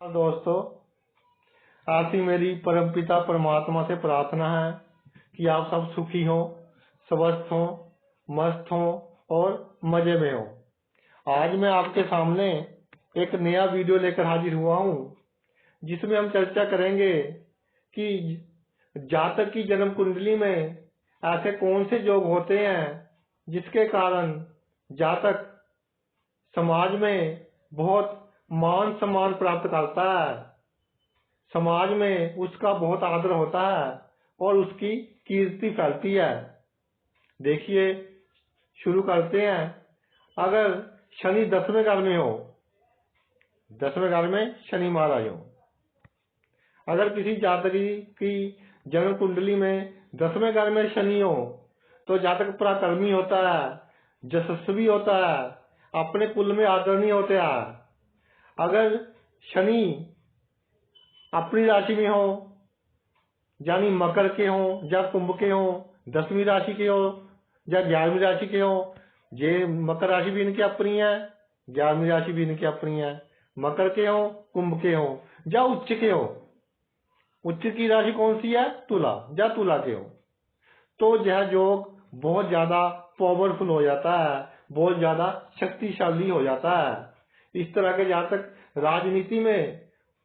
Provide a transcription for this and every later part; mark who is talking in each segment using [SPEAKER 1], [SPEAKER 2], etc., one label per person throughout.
[SPEAKER 1] दोस्तों, आज ही मेरी परमपिता परमात्मा से प्रार्थना है कि आप सब सुखी हो, स्वस्थ हो, मस्त हो और मजे में हो। आज मैं आपके सामने एक नया वीडियो लेकर हाजिर हुआ हूँ, जिसमें हम चर्चा करेंगे कि जातक की जन्म कुंडली में ऐसे कौन से योग होते हैं जिसके कारण जातक समाज में बहुत मान सम्मान प्राप्त करता है, समाज में उसका बहुत आदर होता है और उसकी कीर्ति फैलती है। देखिए, शुरू करते हैं। अगर शनि 10वें घर में हो, 10वें घर में शनि महाराज हो, अगर किसी जातक की जन्म कुंडली में 10वें घर में शनि हो तो जातक पराक्रमी होता है, यशस्वी होता है, अपने कुल में आदरणीय होते हैं। अगर शनि अपनी राशि में हो, यानी मकर के हो या कुंभ के हो, 10वीं राशि के हो या 11वीं राशि के हो, ये मकर राशि भी इनकी अपनी है, 11वीं राशि भी इनकी अपनी है, मकर के हो, कुंभ के हो या उच्च के हो, उच्च की राशि कौन सी है, तुला या तुला के हो, तो यह योग बहुत ज्यादा पावरफुल हो जाता है, बहुत ज्यादा शक्तिशाली हो जाता है। इस तरह के जातक राजनीति में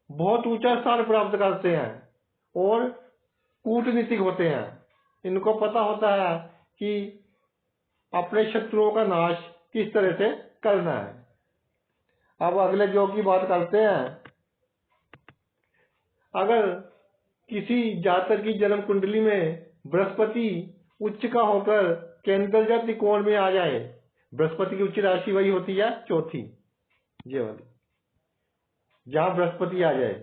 [SPEAKER 1] बहुत ऊंचा स्थान प्राप्त करते हैं और कूटनीतिक होते हैं। इनको पता होता है कि अपने शत्रुओं का नाश किस तरह से करना है। अब अगले योग की बात करते हैं। अगर किसी जातक की जन्म कुंडली में बृहस्पति उच्च का होकर केंद्र या त्रिकोण में आ जाए, बृहस्पति की उच्च राशि वही होती है चौथी, ये वाली, जहां बृहस्पति आ जाए,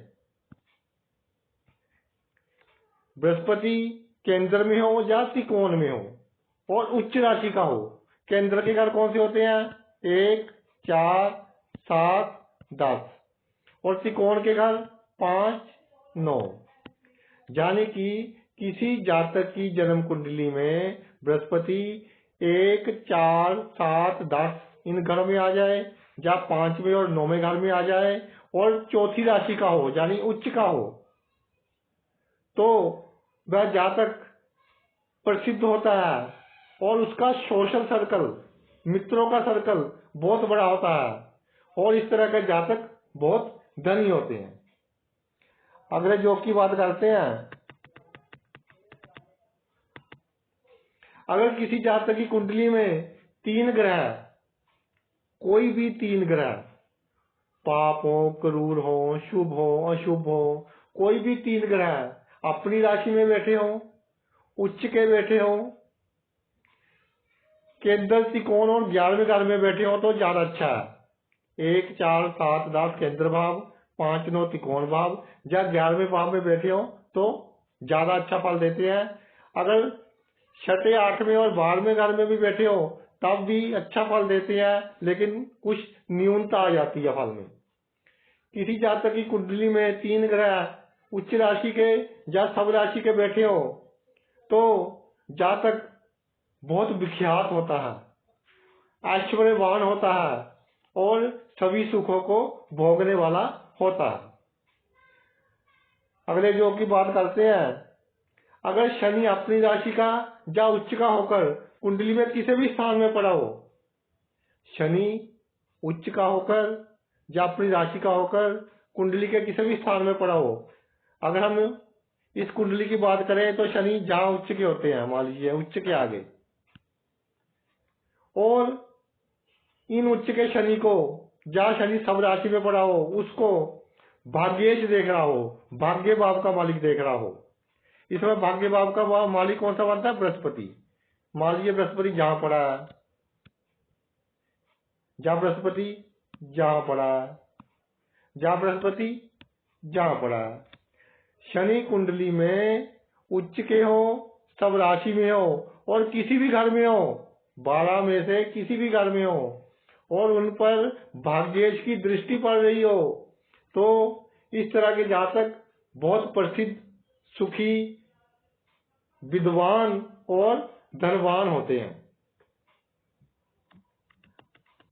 [SPEAKER 1] बृहस्पति केंद्र में हो या त्रिकोण में हो और उच्च राशि का हो। केंद्र के घर कौन से होते हैं, 1, 4, 7, 10 और त्रिकोण के घर 5, 9। यानी कि किसी जातक की जन्म कुंडली में बृहस्पति 1, 4, 7, 10 इन घरों में आ जाए या 5वें और 9वें घर में आ जाए और चौथी राशि का हो, यानी उच्च का हो, तो वह जातक प्रसिद्ध होता है और उसका सोशल सर्कल, मित्रों का सर्कल बहुत बड़ा होता है और इस तरह के जातक बहुत धनी होते हैं। अगले योग की बात करते हैं। अगर किसी जातक की कुंडली में 3 ग्रह, कोई भी 3 ग्रह, पाप हो, क्रूर हो, शुभ हो, अशुभ हो, कोई भी 3 ग्रह अपनी राशि में बैठे हो, उच्च के बैठे हो, केंद्र त्रिकोण और 11वें घर में बैठे हो तो ज्यादा अच्छा है। 1, 4, 7, 10 केंद्र भाव, 5, 9 त्रिकोण भाव या 11वें भाव में बैठे हो तो ज्यादा अच्छा फल देते हैं। अगर 6, 8वें और 12वें घर में भी बैठे हो तब भी अच्छा फल देते हैं, लेकिन कुछ न्यूनता आ जाती है फल में। किसी जातक की कुंडली में 3 ग्रह उच्च राशि के या सब राशि के बैठे हो तो जातक बहुत विख्यात होता है, ऐश्वर्यवान होता है और सभी सुखों को भोगने वाला होता है। अगले योग की बात करते हैं। अगर शनि अपनी राशि का या उच्च का होकर कुंडली में किसी भी स्थान में पड़ा हो, शनि उच्च का होकर या अपनी राशि का होकर कुंडली के किसी भी स्थान में पड़ा हो, अगर हम इस कुंडली की बात करें तो शनि जहां उच्च के होते हैं, मान लीजिए उच्च के आगे, और इन उच्च के शनि को, जहां शनि सब राशि में पड़ा हो, उसको भाग्येश देख रहा हो, भाग्य भाव का मालिक देख रहा हो। इसमें भाग्य भाव का मालिक कौन सा बनता है, बृहस्पति। मान लीजिए बृहस्पति जहां पड़ा है, जहां बृहस्पति जहां पड़ा है, जहां बृहस्पति जहां पड़ा है, शनि कुंडली में उच्च के हो, सब राशि में हो और किसी भी घर में हो, 12 में से किसी भी घर में हो और उन पर भाग्येश की दृष्टि पड़ रही हो, तो इस तरह के जातक बहुत प्रसिद्ध, सुखी, विद्वान और धनवान होते हैं।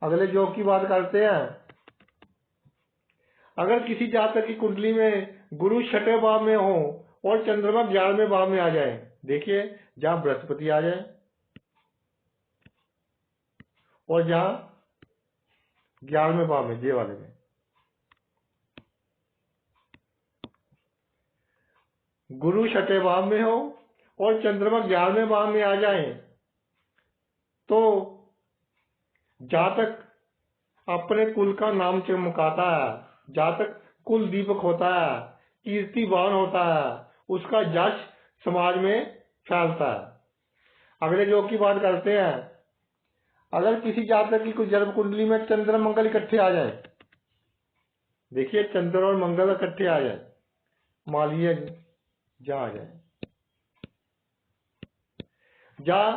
[SPEAKER 1] अगले योग की बात करते हैं। अगर किसी जातक की कुंडली में गुरु छठे भाव में हो और चंद्रमा 11वें भाव में आ जाए, देखिए जहां बृहस्पति आ जाए और जहां 11वें भाव में, ये वाले में गुरु छठे भाव में हो और चंद्रमा 11वें भाव में आ जाए, तो जातक अपने कुल का नाम चमकाता है, जातक कुल दीपक होता है, कीर्तिवान होता है, उसका यश समाज में फैलता है। अगले योग की बात करते हैं। अगर किसी जातक की कुछ जन्म कुंडली में चंद्र मंगल इकट्ठे आ जाए, देखिए चंद्र और मंगल इकट्ठे आ जाए, मान लीजिए जहां आ जाए, जहां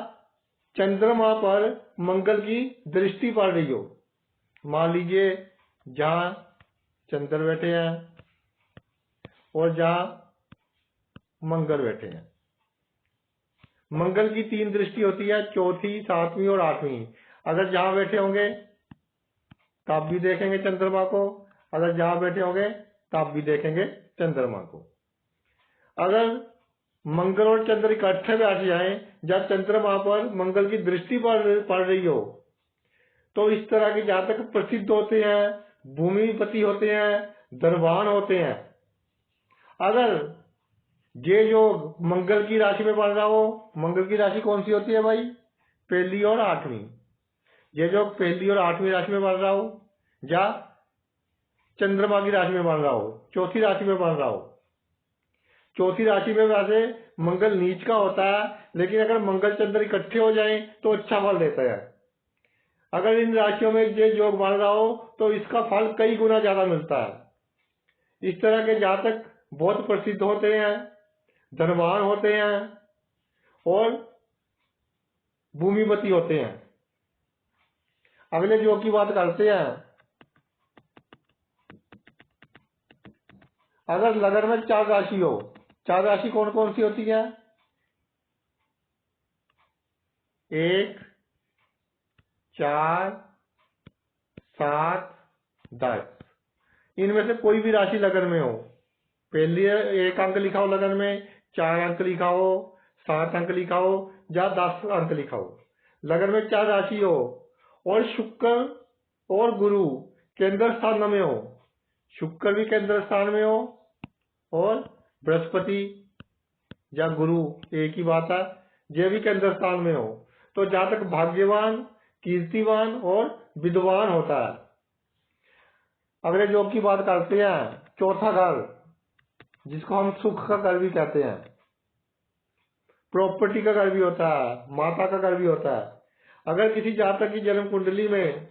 [SPEAKER 1] चंद्रमा पर मंगल की दृष्टि पड़ रही हो, मान लीजिए जहां चंद्र बैठे हैं और जहां मंगल बैठे हैं। मंगल की 3 दृष्टि होती है, चौथी, 7वीं और 8वीं। अगर जहां बैठे होंगे तब भी देखेंगे चंद्रमा को, अगर जहां बैठे होंगे तब भी देखेंगे चंद्रमा को। अगर मंगल और चंद्र इकट्ठे बैठ जाए, जब चंद्रमा पर मंगल की दृष्टि पड़ रही हो, तो इस तरह के जातक प्रसिद्ध होते हैं, भूमिपति होते हैं, धनवान होते हैं। अगर ये योग मंगल की राशि में पड़ रहा हो, मंगल की राशि कौन सी होती है भाई? पहली और 8वीं। ये योग पहली और 8वीं राशि में पड़ रहा हो, या चंद्रमा की राशि में पड़ रहा हो, चौथी राशि में पड़ रहा हो। चौथी राशि में वैसे मंगल नीच का होता है, लेकिन अगर मंगल चंद्र इकट्ठे हो जाएं तो अच्छा फल देता है। अगर इन राशियों में ये योग बन रहा हो तो इसका फल कई गुना ज्यादा मिलता है। इस तरह के जातक बहुत प्रसिद्ध होते हैं, धनवान होते हैं और भूमिपति होते हैं। अगले योग की बात करते हैं। अगर लगन में 4 राशि हो, 4 राशि कौन कौन सी होती है? 1, 4, 7, 10। इनमें से कोई भी राशि लगन में हो, पहले 1 अंक लिखा हो लगन में, 4 अंक लिखा हो, 7 अंक लिखा हो या 10 अंक लिखा हो, लगन में 4 राशि हो और शुक्र और गुरु केंद्र स्थान में हो, शुक्र भी केंद्र स्थान में हो और बृहस्पति या गुरु एक ही बात है, ये भी केंद्र स्थान में हो, तो जातक भाग्यवान, कीर्तिवान और विद्वान होता है। अगले योग की बात करते हैं। चौथा घर, जिसको हम सुख का घर भी कहते हैं, प्रॉपर्टी का घर भी होता है, माता का घर भी होता है। अगर किसी जातक की जन्म कुंडली में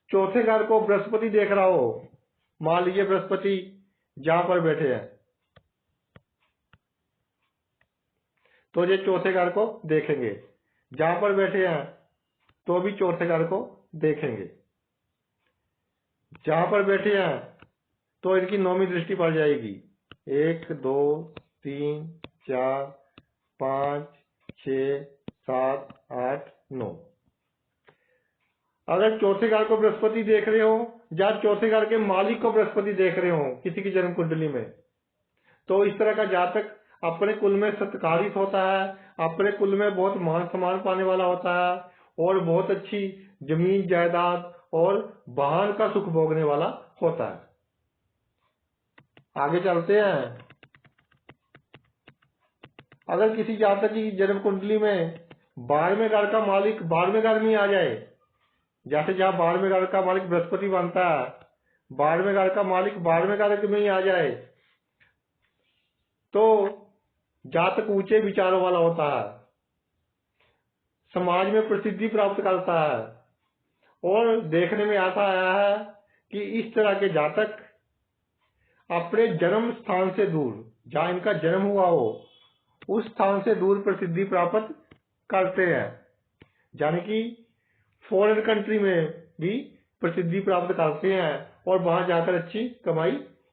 [SPEAKER 1] चौथे घर को बृहस्पति देख रहा हो, मान लीजिए बृहस्पति जहां पर बैठे हैं, तो ये चौथे घर को देखेंगे, जहां पर बैठे हैं तो भी चौथे घर को देखेंगे, जहां पर बैठे हैं तो इनकी 9वीं दृष्टि पड़ जाएगी। 1, 2, 3, 4, 5, 6, 7, 8, 9। अगर चौथे घर को बृहस्पति देख रहे हो या चौथे घर के मालिक को बृहस्पति देख रहे हो किसी की जन्म कुंडली में, तो इस तरह का जातक अपने कुल में सत्कारित होता है, अपने कुल में बहुत मान सम्मान पाने वाला होता है और बहुत अच्छी जमीन जायदाद और वाहन का सुख भोगने वाला होता है। आगे चलते हैं। अगर किसी जातक की जन्म कुंडली में 12वें घर का मालिक 12वें घर में आ जाए, जैसे जहां 12वें घर का मालिक बृहस्पति बनता है, 12वें घर का मालिक 12वें घर में ही आ जाए, तो जातक ऊंचे विचारों वाला होता है, समाज में प्रसिद्धि प्राप्त करता है और देखने में ऐसा आया है कि इस तरह के जातक अपने जन्म स्थान से दूर, जहां इनका जन्म हुआ हो उस स्थान से दूर प्रसिद्धि प्राप्त करते हैं, यानी कि फॉरेन कंट्री में भी प्रसिद्धि प्राप्त करते हैं और वहां जाकर अच्छी कमाई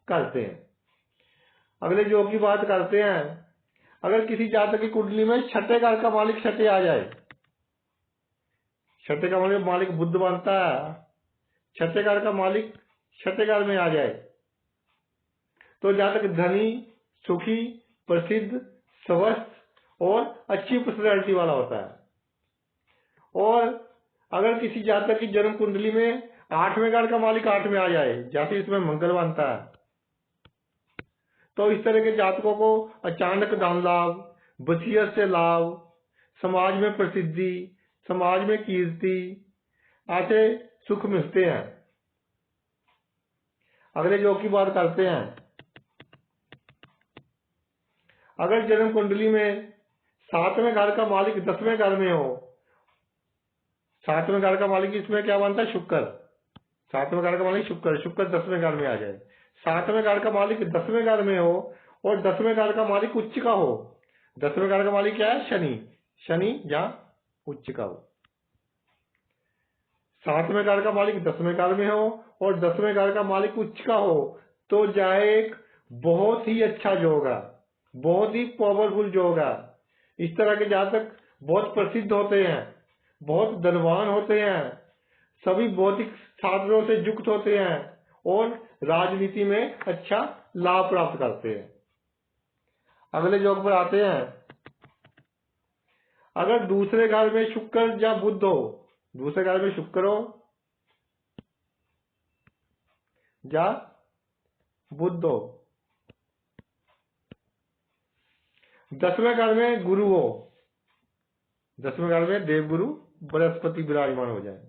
[SPEAKER 1] करते हैं। अगले योग की बात करते हैं। अगर किसी जातक की कुंडली में छठे घर का मालिक छठे आ जाए, छठे का मालिक बुध बनता है, छठे घर का मालिक छठे घर में आ जाए, तो जहाँ तक धनी, सुखी, प्रसिद्ध, स्वस्थ और अच्छी पर्सनैलिटी वाला होता है। और अगर किसी जातक की जन्म कुंडली में 8वें घर का मालिक 8 में आ जाए, जैसे इसमें मंगल बनता है, तो इस तरह के जातकों को अचानक धन लाभ, वसीयत से लाभ, समाज में प्रसिद्धि, समाज में कीर्ति, ऐसे सुख मिलते हैं। अगले योग की बात करते हैं। अगर जन्म कुंडली में 7वें घर का मालिक 10वें घर में हो, 7वें घर का मालिक इसमें क्या बनता है? शुक्र। 7वें घर का मालिक शुक्र, शुक्र 10वें घर में आ जाए, 7वें घर का मालिक 10वें घर में हो और 10वें घर का मालिक उच्च का हो। 10वें घर का मालिक क्या है? शनि। शनि जहाँ उच्च का हो। 7वें घर का मालिक 10वें घर में हो और 10वें घर का मालिक उच्च का हो, तो जहाँ एक बहुत ही अच्छा योग है, बहुत ही पावरफुल योग है। इस तरह के जातक बहुत प्रसिद्ध होते हैं, बहुत धनवान होते हैं, सभी भौतिक साधनों से युक्त होते हैं और राजनीति में अच्छा लाभ प्राप्त करते हैं। अगले योग पर आते हैं। अगर दूसरे घर में शुक्र या बुध हो, दूसरे घर में शुक्र हो या बुध हो, 10वें घर में गुरु हो, 10वें घर में देवगुरु बृहस्पति विराजमान हो जाए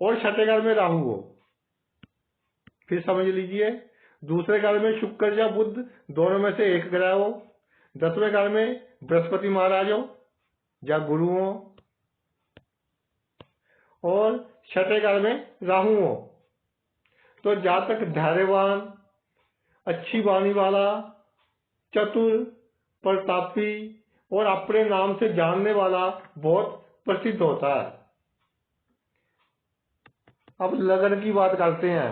[SPEAKER 1] और 6ठे घर में राहु हो। फिर समझ लीजिए, दूसरे घर में शुक्र या बुध दोनों में से एक ग्रह हो, 10वें घर में बृहस्पति महाराज हो या गुरु हो और 6ठे घर में राहु हो, तो जातक धैर्यवान, अच्छी वाणी वाला, चतुर, प्रतापी और अपने नाम से जानने वाला बहुत प्रसिद्ध होता है। अब लगन की बात करते हैं।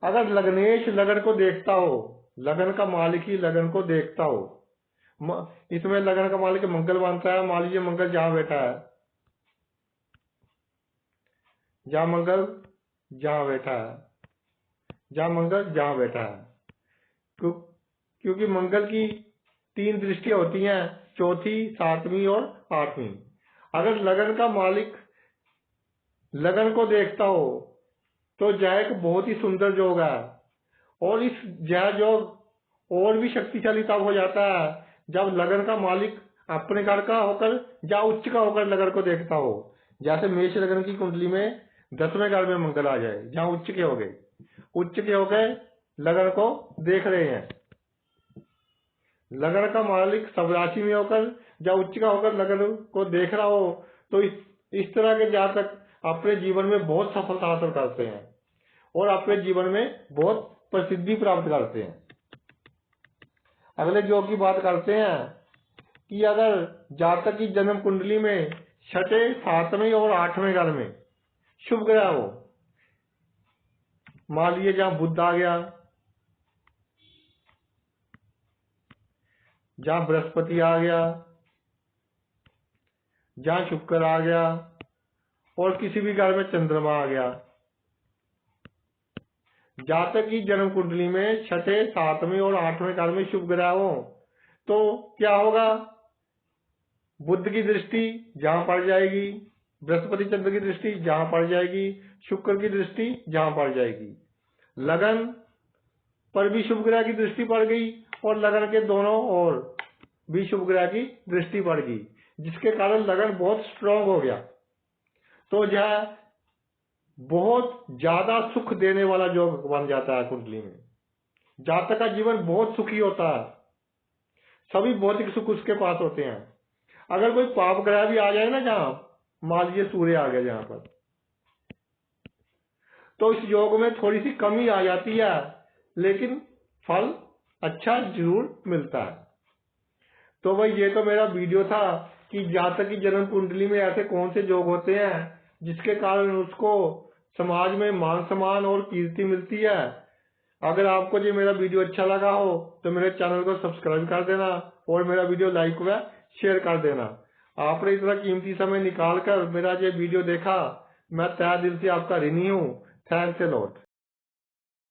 [SPEAKER 1] अगर लग्नेश लगन को देखता हो, लगन का मालिक ही लगन को देखता हो, इसमें लगन का मालिक मंगल बनता है। मान लीजिए मंगल जहां बैठा है, जहां मंगल जहां बैठा है, जहां मंगल जहां बैठा है, क्योंकि मंगल की 3 दृष्टियां होती हैं, चौथी, 7वीं और 8वीं। अगर लगन का मालिक लगन को देखता हो तो जय एक बहुत ही सुंदर योग है और इस जय योग और भी शक्तिशाली तब हो जाता है जब लगन का मालिक अपने घर का होकर या उच्च का होकर लगन को देखता हो। जैसे मेष लगन की कुंडली में 10वें घर में मंगल आ जाए, जहां उच्च के हो गए, उच्च के हो गए लगन को देख रहे हैं, लगन का मालिक सब राशि में होकर या उच्च का होकर लगन को देख रहा हो, तो इस तरह के जातक अपने जीवन में बहुत सफलता हासिल करते हैं और अपने जीवन में बहुत प्रसिद्धि प्राप्त करते हैं। अगले योग की बात करते हैं कि अगर जातक की जन्म कुंडली में 6ठे, 7वें और 8वें घर में शुभ ग्रह हो, मान लीजिए जहां बुध आ गया, जहां बृहस्पति आ गया, जहां शुक्र आ गया और किसी भी घर में चंद्रमा आ गया, जातक की जन्म कुंडली में 6ठे, 7वें और 8वें घर में शुभ ग्रह हो, तो क्या होगा? बुध की दृष्टि जहां पड़ जाएगी, बृहस्पति चंद्र की दृष्टि जहां पड़ जाएगी, शुक्र की दृष्टि जहां पड़ जाएगी, लगन पर भी शुभ ग्रह की दृष्टि पड़ गई और लगन के दोनों ओर भी शुभ ग्रह की दृष्टि पड़ गई, जिसके कारण लगन बहुत स्ट्रांग हो गया। तो यह बहुत ज्यादा सुख देने वाला योग बन जाता है कुंडली में। जातक का जीवन बहुत सुखी होता है, सभी भौतिक सुख उसके पास होते हैं। अगर कोई पाप ग्रह भी आ जाए ना, जहां मान लीजिए सूर्य आ गया जहां पर, तो इस योग में थोड़ी सी कमी आ जाती है, लेकिन फल अच्छा जरूर मिलता है। तो भाई ये तो मेरा वीडियो था कि जातक की जन्म कुंडली में ऐसे कौन से योग होते हैं जिसके कारण उसको समाज में मान सम्मान और कीर्ति मिलती है। अगर आपको ये मेरा वीडियो अच्छा लगा हो तो मेरे चैनल को सब्सक्राइब कर देना और मेरा वीडियो लाइक व शेयर कर देना। आपने इतना कीमती समय निकाल कर मेरा ये वीडियो देखा, मैं तहे दिल से आपका ऋणी हूँ। Thanks a lot.